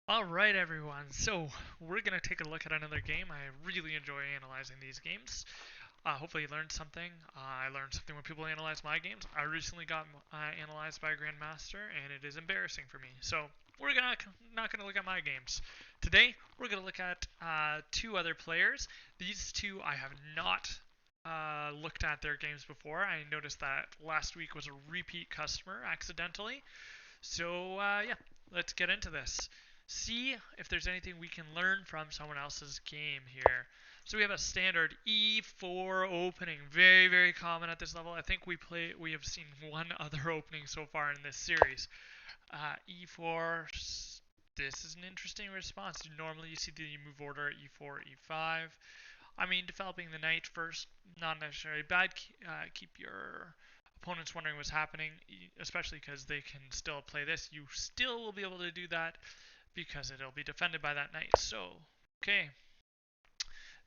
Alright everyone, so we're going to take a look at another game. I really enjoy analyzing these games. Hopefully you learned something. I learned something when people analyze my games. I recently got analyzed by a Grandmaster and it is embarrassing for me. So we're not going to look at my games. Today we're going to look at two other players. These two I have not looked at their games before. I noticed that last week was a repeat customer accidentally. So yeah, let's get into this. See if there's anything we can learn from someone else's game here. So we have a standard E4 opening, very common at this level. I think we have seen one other opening so far in this series. E4. This is an interesting response. Normally you see the move order E4, E5. I mean, developing the knight first, not necessarily bad. Keep your opponents wondering what's happening, especially because they can still play this. You still will be able to do that because it'll be defended by that knight. So, okay.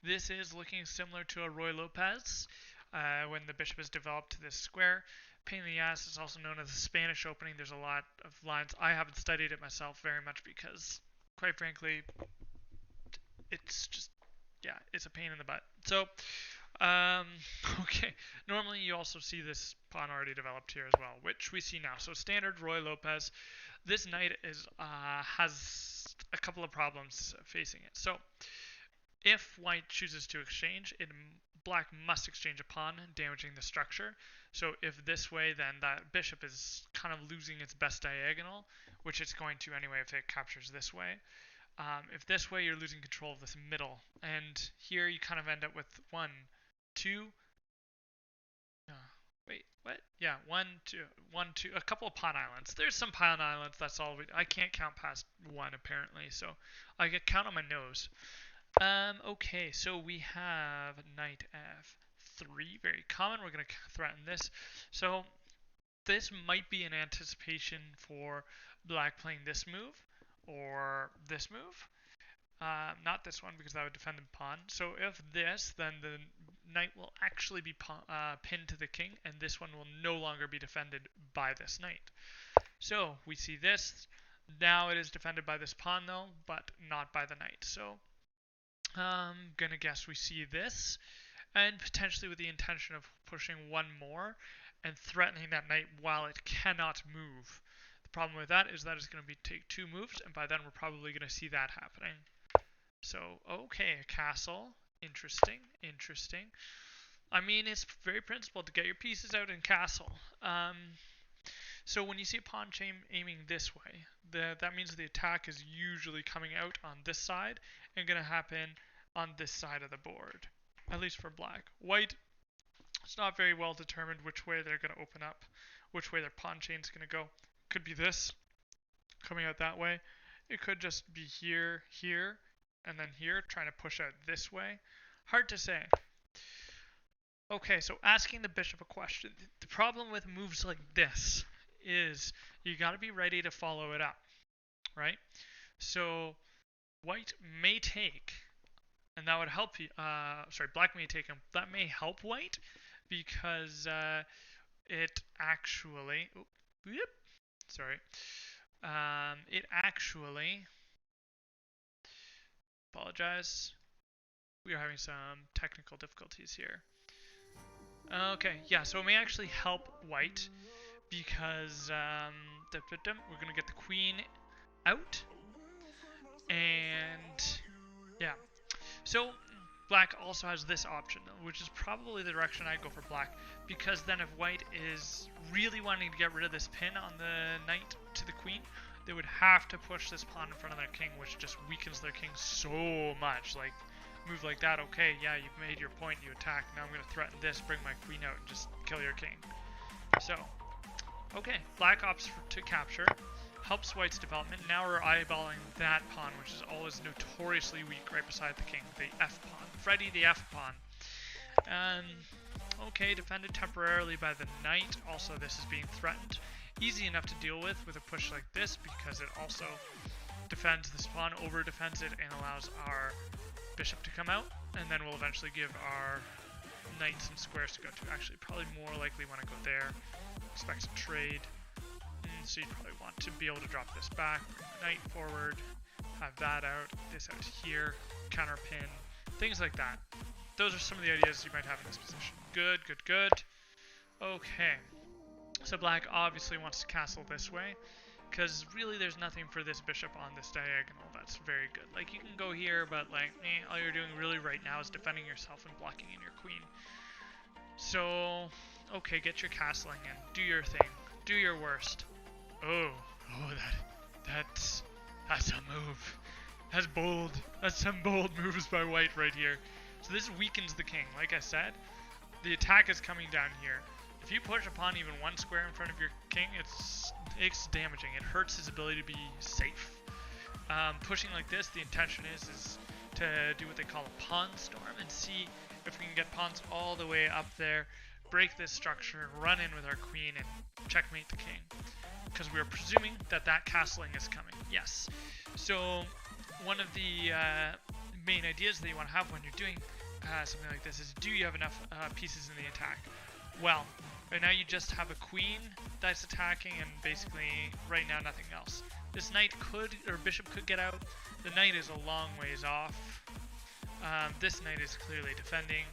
This is looking similar to a Roy Lopez when the bishop is developed to this square. Pain in the ass is also known as the Spanish opening. There's a lot of lines. I haven't studied it myself very much because, quite frankly, it's just, yeah, it's a pain in the butt. So, um, okay. Normally, you also see this pawn already developed here as well, which we see now. So, standard Roy Lopez. This knight is has a couple of problems facing it. So, if white chooses to exchange, black must exchange a pawn, damaging the structure. So, if this way, then that bishop is kind of losing its best diagonal, which it's going to anyway if it captures this way. If this way, you're losing control of this middle. And here you kind of end up with one, two. Wait, what? Yeah, one, two. A couple of pawn islands. There's some pawn islands. That's all. I can't count past one apparently, so I can count on my nose. Okay, so we have knight f3, very common. We're gonna threaten this. So this might be an anticipation for black playing this move or this move. Not this one because that would defend the pawn. So if this, then the knight will actually be pinned to the king, and this one will no longer be defended by this knight. So we see this. Now it is defended by this pawn though, but not by the knight. So I'm gonna guess we see this, and potentially with the intention of pushing one more and threatening that knight while it cannot move. The problem with that is that it's going to take two moves, and by then we're probably going to see that happening. So, okay, a castle. Interesting, interesting. I mean, it's very principled to get your pieces out in castle. So when you see a pawn chain aiming this way, that means the attack is usually coming out on this side and going to happen on this side of the board, at least for black. White, it's not very well determined which way they're going to open up, which way their pawn chain is going to go. Could be this, coming out that way. It could just be here, here, and then here, trying to push out this way. Hard to say. Okay, so asking the bishop a question. The problem with moves like this is you got to be ready to follow it up, right? So white may take, and that would help you. Black may take, and that may help white because it actually. It actually. Apologize. We are having some technical difficulties here. Okay, yeah, so it may actually help white because we're going to get the queen out. And yeah, so black also has this option, which is probably the direction I'd go for black, because then if white is really wanting to get rid of this pin on the knight to the queen, they would have to push this pawn in front of their king, which just weakens their king so much. Like, move like that, okay, yeah, you've made your point, you attack. Now I'm going to threaten this, bring my queen out, and just kill your king. So, okay, black opts to capture. Helps white's development. Now we're eyeballing that pawn, which is always notoriously weak right beside the king, the f pawn. Freddy the f pawn. Okay, defended temporarily by the knight. Also, this is being threatened. Easy enough to deal with a push like this because it also defends this pawn, over defends it, and allows our bishop to come out, and then we'll eventually give our knight some squares to go to. Actually, probably more likely want to go there. Expect some trade. So you probably want to be able to drop this back, bring the knight forward, have that out, this out here, counter pin, things like that. Those are some of the ideas you might have in this position. Good, good, good. Okay. So black obviously wants to castle this way, because really there's nothing for this bishop on this diagonal that's very good. Like, you can go here, but like, all you're doing really right now is defending yourself and blocking in your queen. So, okay, get your castling in. Do your thing. Do your worst. Oh, that's a move. That's bold. That's some bold moves by white right here. So this weakens the king. Like I said, the attack is coming down here. If you push upon even one square in front of your king, it's damaging. It hurts his ability to be safe. Pushing like this, the intention is to do what they call a pawn storm and see if we can get pawns all the way up there, break this structure, run in with our queen, and checkmate the king. Because we are presuming that that castling is coming. Yes. So one of the main ideas that you want to have when you're doing something like this is, do you have enough pieces in the attack? Well, right now you just have a queen that's attacking, and basically right now nothing else. This knight could, or bishop could get out. The knight is a long ways off. This knight is clearly defending.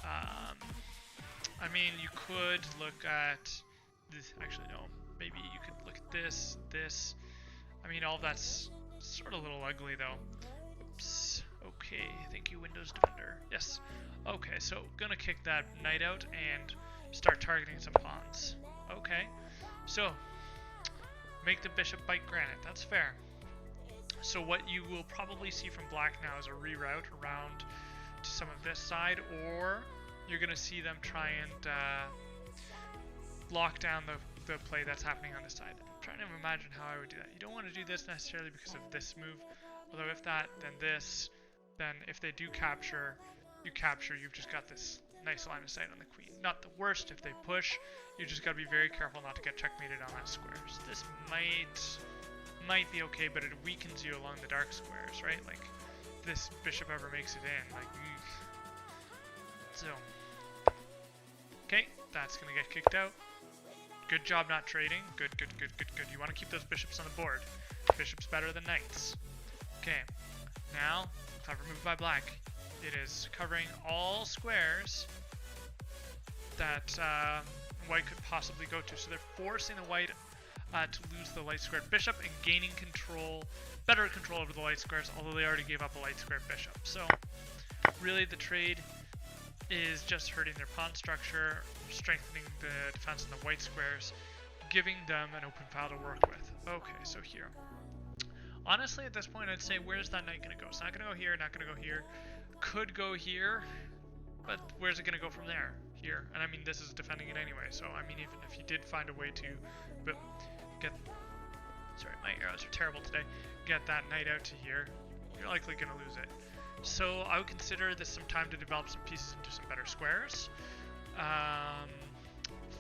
I mean, you could look at this. Actually, no. Maybe you could look at this, this. I mean, all that's sort of a little ugly, though. Oops. Okay, thank you, Windows Defender. Yes. Okay, so gonna kick that knight out and start targeting some pawns. Okay, so make the bishop bite granite. That's fair. So what you will probably see from black now is a reroute around to some of this side, or you're gonna see them try and lock down the play that's happening on this side. I'm trying to imagine how I would do that. You don't want to do this necessarily because of this move, although if that, then this, then if they do capture, you capture, you've just got this nice line of sight on the queen. Not the worst if they push, you just got to be very careful not to get checkmated on that square. So this might be okay, but it weakens you along the dark squares, right? Like, if this bishop ever makes it in, like, so, okay, that's gonna get kicked out. Good job not trading. Good, good, good, good, good. You want to keep those bishops on the board. Bishops better than knights. Okay, now, clever move by black. It is covering all squares that white could possibly go to. So they're forcing the white to lose the light squared bishop and gaining control, better control over the light squares, although they already gave up a light squared bishop. So really the trade is just hurting their pawn structure, strengthening the defense in the white squares, giving them an open file to work with. Okay, so here. Honestly, at this point, I'd say, where's that knight going to go? It's not going to go here, not going to go here. Could go here, but where's it going to go from there? Here. And I mean, this is defending it anyway, so I mean, even if you did find a way to get... Sorry, my arrows are terrible today. Get that knight out to here, you're likely going to lose it. So I would consider this some time to develop some pieces into some better squares.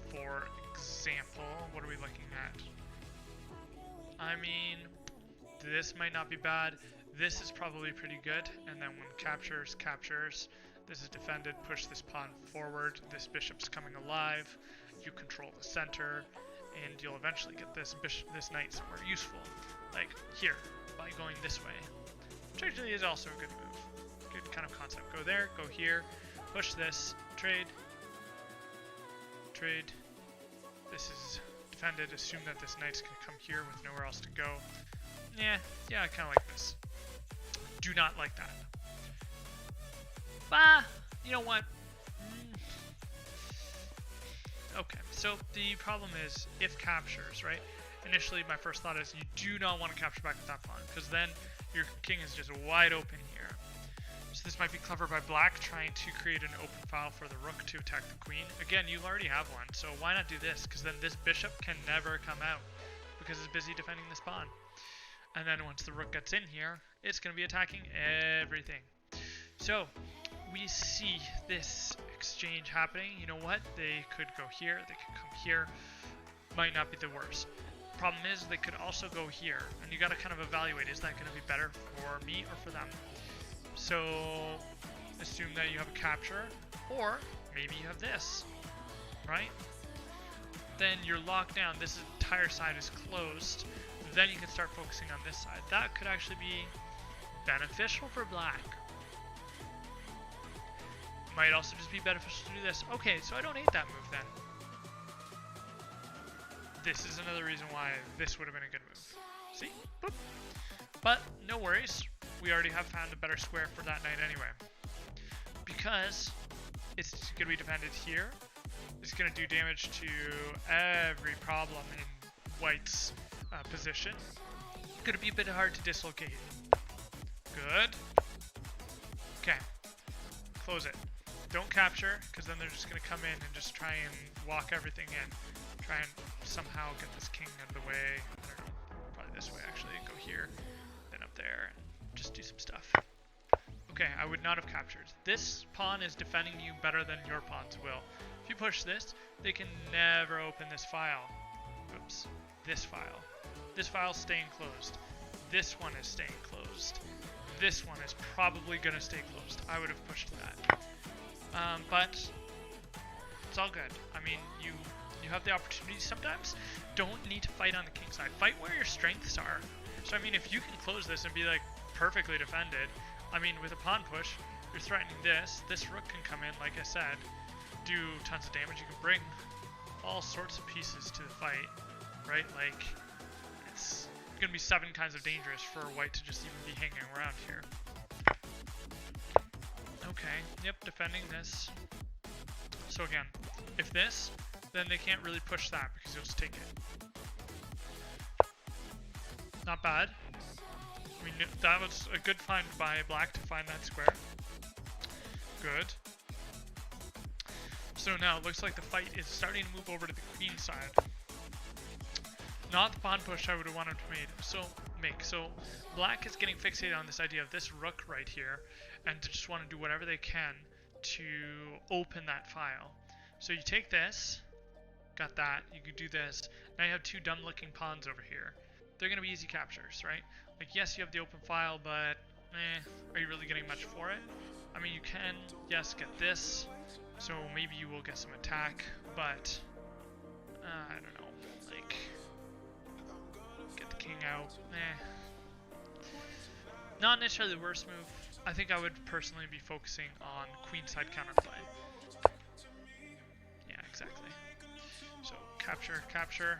For example, what are we looking at? I mean, this might not be bad. This is probably pretty good. And then when captures, this is defended, push this pawn forward. This bishop's coming alive. You control the center, and you'll eventually get this knight somewhere useful, like here, by going this way. Which actually is also a good move. Good kind of concept. Go there, go here, push this, trade. This is defended. Assume that this knight's going to come here with nowhere else to go. Yeah, I kind of like this. Do not like that. You know what? Okay, so the problem is if captures, right? Initially, my first thought is you do not want to capture back with that pawn, because then your king is just wide open here. So this might be clever by black, trying to create an open file for the rook to attack the queen. Again, you already have one, so why not do this? Because then this bishop can never come out, because it's busy defending this pawn. And then once the rook gets in here, it's going to be attacking everything. So we see this exchange happening. You know what? They could go here, they could come here. Might not be the worst. Problem is, they could also go here, and you got to kind of evaluate, is that going to be better for me or for them? So assume that you have a capture, or maybe you have this, right? Then you're locked down, this entire side is closed, then you can start focusing on this side. That could actually be beneficial for black. Might also just be beneficial to do this. Okay, so I don't hate that move then. This is another reason why this would have been a good move. See? Boop. But no worries. We already have found a better square for that knight anyway. Because it's going to be defended here. It's going to do damage to every problem in white's position. It's going to be a bit hard to dislocate. Good. Okay. Close it. Don't capture, because then they're just going to come in and just try and walk everything in. Try and somehow get this king out of the way. I don't know. Probably this way, actually. Go here, then up there, and just do some stuff. Okay, I would not have captured. This pawn is defending you better than your pawns will. If you push this, they can never open this file. Oops. This file. This file's staying closed. This one is staying closed. This one is probably going to stay closed. I would have pushed that. But it's all good. I mean, you have the opportunity sometimes. Don't need to fight on the king side. Fight where your strengths are. So, I mean, if you can close this and be, like, perfectly defended, I mean, with a pawn push, you're threatening this. This rook can come in, like I said, do tons of damage. You can bring all sorts of pieces to the fight, right? Like, it's going to be 7 kinds of dangerous for white to just even be hanging around here. Okay, yep, defending this. So again, if this, then they can't really push that because you'll just take it. Not bad. I mean, that was a good find by black to find that square. Good. So now it looks like the fight is starting to move over to the queen side. Not the pawn push I would have wanted to make. So black is getting fixated on this idea of this rook right here, and to just want to do whatever they can to open that file. So you take this, got that, you could do this, now you have 2 dumb-looking pawns over here. They're going to be easy captures, right? Like, yes, you have the open file, but are you really getting much for it? I mean, you can, yes, get this, so maybe you will get some attack, but I don't know, like, get the king out, Not necessarily the worst move. I think I would personally be focusing on queenside counterplay. Yeah, exactly. So capture, capture.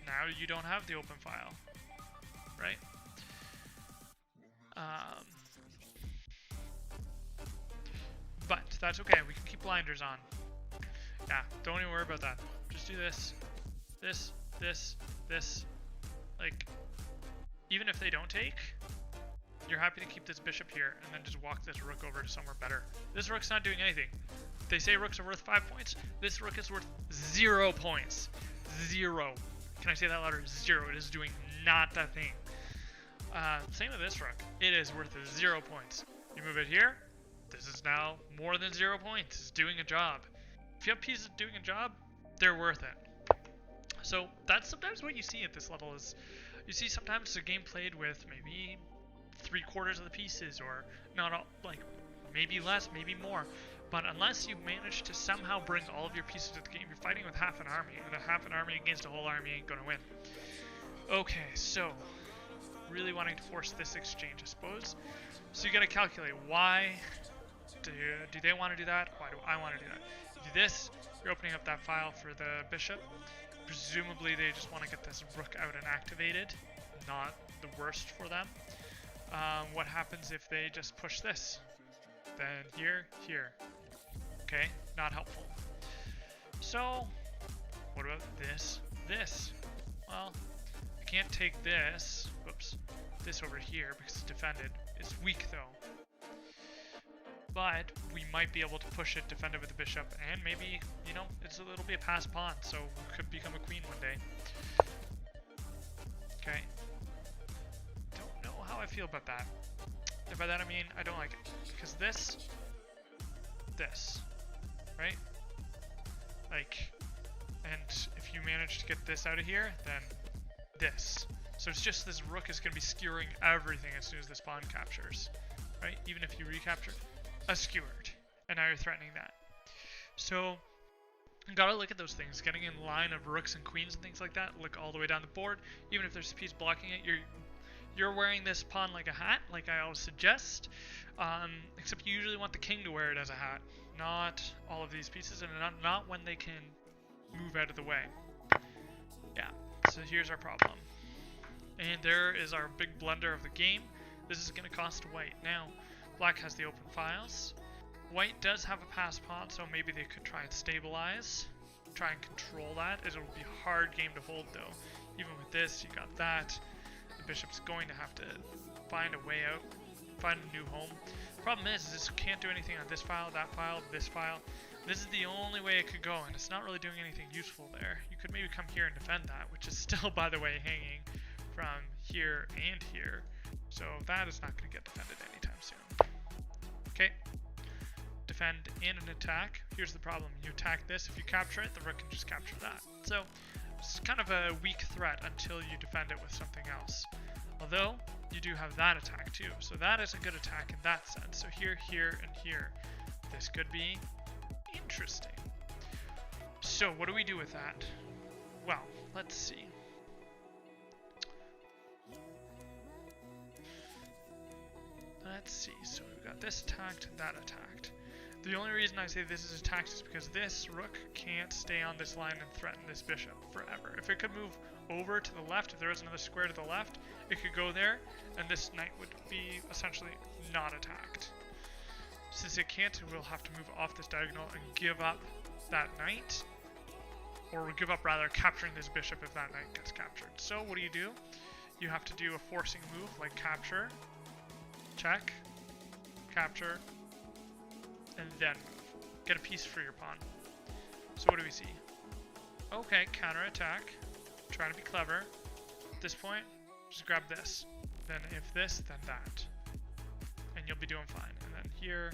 Now you don't have the open file, right? But that's okay. We can keep blinders on. Yeah, don't even worry about that. Just do this, this, this, this. Like, even if they don't take, you're happy to keep this bishop here and then just walk this rook over to somewhere better. This rook's not doing anything. They say rooks are worth 5 points. This rook is worth 0 points. 0. Can I say that louder? 0. It is doing not a thing. Same with this rook. It is worth 0 points. You move it here. This is now more than 0 points. It's doing a job. If you have pieces doing a job, they're worth it. So that's sometimes what you see at this level is you see sometimes a game played with maybe 3/4 of the pieces, or not all, like maybe less, maybe more. But unless you manage to somehow bring all of your pieces to the game, you're fighting with half an army, and a half an army against a whole army ain't gonna win. Okay, so really wanting to force this exchange, I suppose. So you gotta calculate why do they want to do that? Why do I want to do that? You do this, you're opening up that file for the bishop. Presumably they just want to get this rook out and activated. Not the worst for them. What happens if they just push this? Then here, here. Okay, not helpful. So, what about this? This? Well, I can't take this. Whoops. This over here because it's defended. It's weak though. But we might be able to push it, defend it with the bishop, and maybe, you know, it'll be a passed pawn, so we could become a queen one day. Okay. Don't know how I feel about that. And by that I mean I don't like it. Because this, right? Like, and if you manage to get this out of here, then this. So it's just this rook is going to be skewering everything as soon as this pawn captures, right? Even if you recapture, a skewered, and now you're threatening that. So you gotta look at those things, getting in line of rooks and queens and things like that. Look all the way down the board. Even if there's a piece blocking it, you're you're wearing this pawn like a hat, like I always suggest, except you usually want the king to wear it as a hat, not all of these pieces, and not when they can move out of the way. Yeah, so here's our problem. And there is our big blunder of the game. This is going to cost white. Now, black has the open files. White does have a pass pawn, so maybe they could try and stabilize, try and control that. It will be a hard game to hold, though. Even with this, you got that. The bishop's going to have to find a way out, find a new home. Problem is this can't do anything on this file, that file, this file. This is the only way it could go, and it's not really doing anything useful there. You could maybe come here and defend that, which is still, by the way, hanging from here and here. So that is not going to get defended anytime soon. Okay. Defend and an attack. Here's the problem. You attack this. If you capture it, the rook can just capture that. So it's kind of a weak threat until you defend it with something else. Although, you do have that attack too. So that is a good attack in that sense. So here, here, and here. This could be interesting. So what do we do with that? Well, let's see. Let's see. So we've got this attacked and that attacked. The only reason I say this is attacked is because this rook can't stay on this line and threaten this bishop forever. If it could move over to the left, if there was another square to the left, it could go there, and this knight would be essentially not attacked. Since it can't, we'll have to move off this diagonal and give up that knight, or give up rather capturing this bishop if that knight gets captured. So what do? You have to do a forcing move like capture, check, capture, and then move. Get a piece for your pawn. So what do we see? Okay, counterattack. Try to be clever. At this point, just grab this. Then if this, then that. And you'll be doing fine. And then here,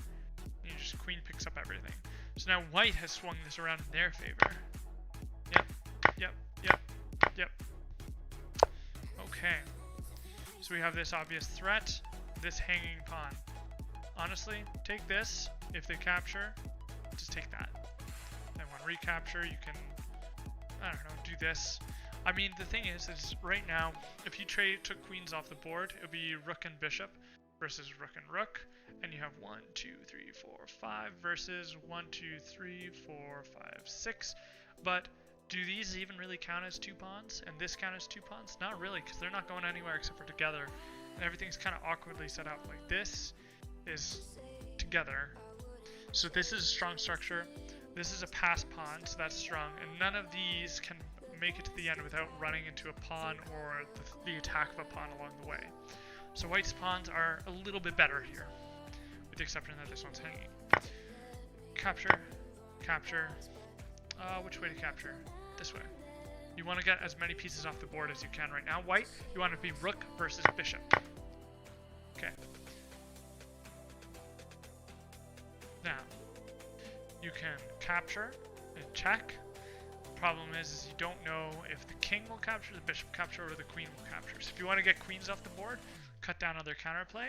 you just queen picks up everything. So now white has swung this around in their favor. Yep, yep, yep, yep. Okay. So we have this obvious threat, this hanging pawn. Honestly, take this. If they capture, just take that. Then when recapture, you can, I don't know, do this. I mean, the thing is right now, if you took queens off the board, it would be rook and bishop versus rook and rook. And you have 1, 2, 3, 4, 5 versus 1, 2, 3, 4, 5, 6. But do these even really count as two pawns? And this count as two pawns? Not really, because they're not going anywhere except for together. And everything's kind of awkwardly set up. Like this is together. So this is a strong structure. This is a pass pawn, so that's strong. And none of these can make it to the end without running into a pawn or the attack of a pawn along the way. So white's pawns are a little bit better here, with the exception that this one's hanging. Capture, capture. Which way to capture? This way. You want to get as many pieces off the board as you can right now. White, you want it to be rook versus bishop. Okay. Now, you can capture and check. The problem is you don't know if the king will capture, the bishop capture, or the queen will capture. So if you want to get queens off the board, cut down on their counterplay,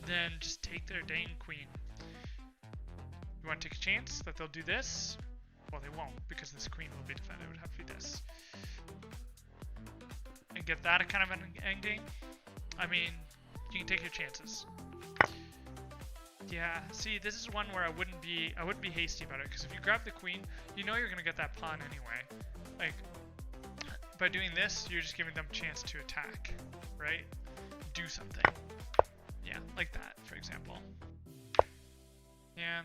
then just take their dang queen. You want to take a chance that they'll do this? Well, they won't, because this queen will be defended. It would have to be this. And get that kind of an endgame? I mean, you can take your chances. Yeah, see, this is one where I wouldn't be hasty about it, because if you grab the queen, you know you're going to get that pawn anyway. Like, by doing this, you're just giving them a chance to attack, right? Do something. Yeah, like that, for example. Yeah,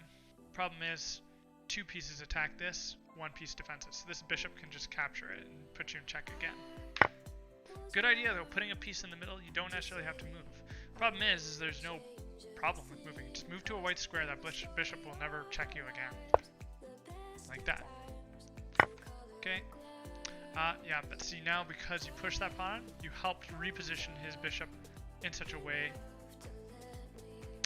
problem is, two pieces attack this, one piece defends it. So this bishop can just capture it and put you in check again. Good idea though, putting a piece in the middle, you don't necessarily have to move. Problem is there's no problem with moving. Just move to a white square, that bishop will never check you again. Like that. Okay. Yeah, but see now because you push that pawn, you helped reposition his bishop in such a way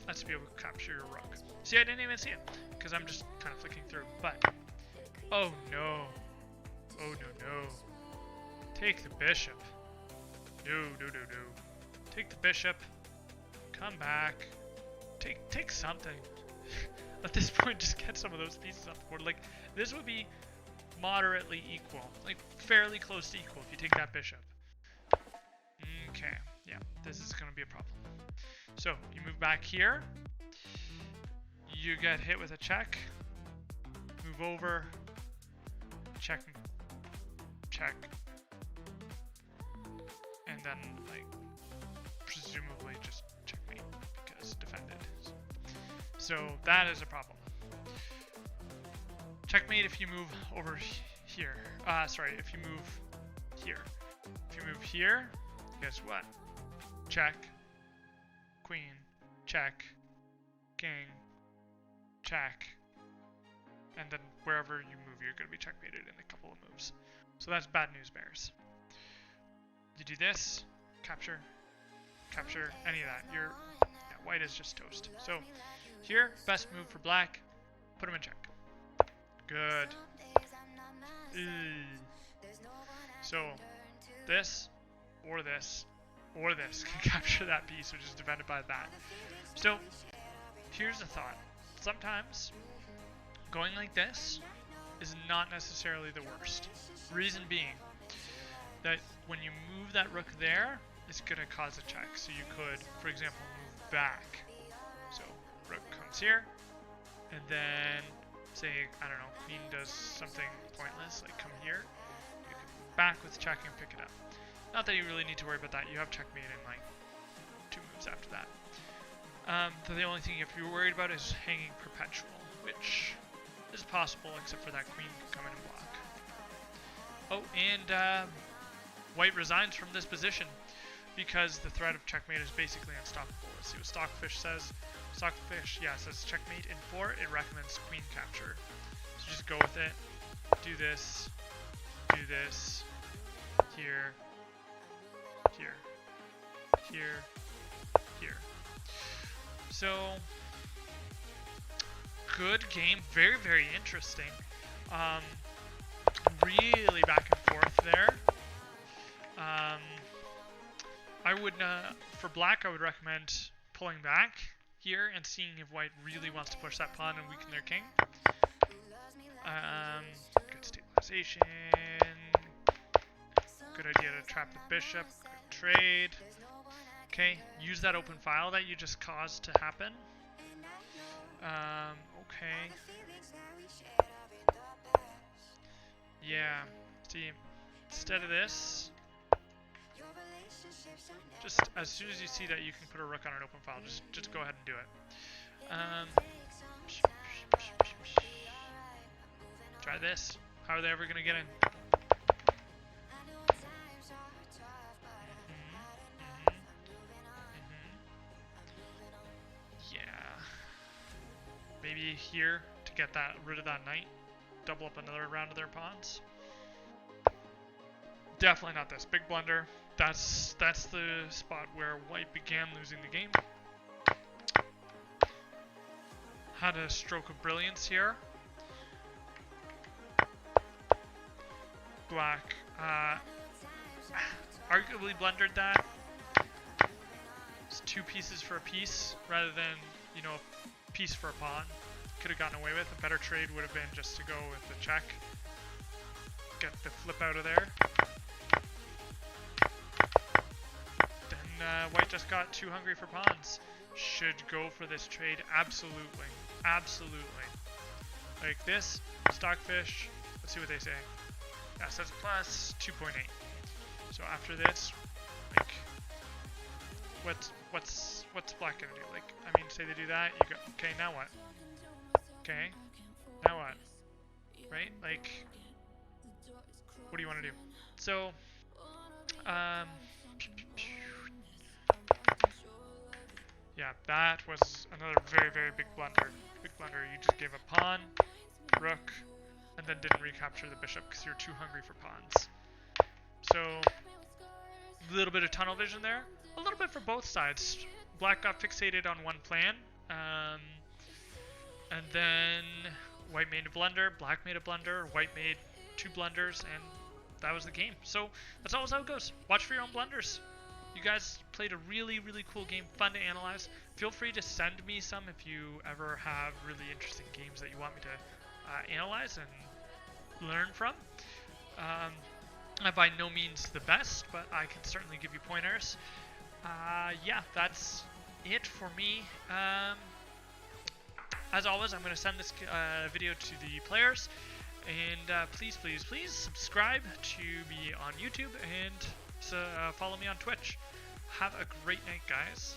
as to be able to capture your rook. See, I didn't even see it, because I'm just kind of flicking through, but... Oh no. Oh no, no. Take the bishop. No, no, no, no. Take the bishop. Come back. Take something. At this point, just get some of those pieces off the board. Like, this would be moderately equal. Like, fairly close to equal if you take that bishop. Okay, yeah. This be a problem. So you move back here. You get hit with a check. Move over. Check. Check. And then, like, presumably just checkmate because defended. So that is a problem. Checkmate if you move over here. Sorry, if you move here. If you move here, guess what? Check. Queen. Check. King. Check. And then wherever you move, you're going to be checkmated in a couple of moves. So that's bad news bears. You do this, capture, capture, any of that. White is just toast. So here, best move for black, put him in check. Good. So this, or this, or this can capture that piece, which is defended by that. So here's the thought. Sometimes going like this is not necessarily the worst. Reason being that when you move that rook there, it's going to cause a check. So you could, for example, move back. So rook comes here, and then say, I don't know, queen does something pointless, like come here. You can move back with check and pick it up. Not that you really need to worry about that. You have checkmate in like 2 moves after that. The only thing if you're worried about is hanging perpetual, which is possible except for that queen can come in and block. Oh, and white resigns from this position because the threat of checkmate is basically unstoppable. Let's see what Stockfish says. Stockfish, yeah, says checkmate in 4. It recommends queen capture. So just go with it. Do this. Do this. Here. Here. Here. Here. So, good game. Very, very interesting. Really back and forth there. I would, for black, I would recommend pulling back here and seeing if white really wants to push that pawn and weaken their king. Good stabilization. Good idea to trap the bishop. Good trade. Okay, use that open file that you just caused to happen. Okay. Yeah, see, instead of this, just as soon as you see that you can put a rook on an open file, just go ahead and do it. Try this. How are they ever going to get in? Yeah. Maybe here to get rid of that knight. Double up another round of their pawns. Definitely not this. Big blunder. That's the spot where white began losing the game. Had a stroke of brilliance here. Black arguably blundered that. It's 2 pieces for a piece rather than, you know, a piece for a pawn. Could have gotten away with. A better trade would have been just to go with the check. Get the flip out of there. Then white just got too hungry for pawns. Should go for this trade. Absolutely. Absolutely. Like this. Stockfish. Let's see what they say. Yeah, so that's plus 2.8. So after this, like, what's black gonna do? Like, I mean, say they do that, you go, okay, now what? Okay, now what? Right? Like, what do you want to do? So, yeah, that was another very, very big blunder. Big blunder. You just gave a pawn, rook, and then didn't recapture the bishop because you're too hungry for pawns. So, a little bit of tunnel vision there. A little bit for both sides. Black got fixated on one plan, and then white made a blunder, black made a blunder, white made 2 blunders, and that was the game. So, that's always how it goes. Watch for your own blunders. You guys played a really, really cool game, fun to analyze. Feel free to send me some if you ever have really interesting games that you want me to analyze and learn from. I'm by no means the best, but I can certainly give you pointers. Yeah, that's it for me. As always, I'm going to send this video to the players, and please, please, please subscribe to me on YouTube and follow me on Twitch. Have a great night, guys.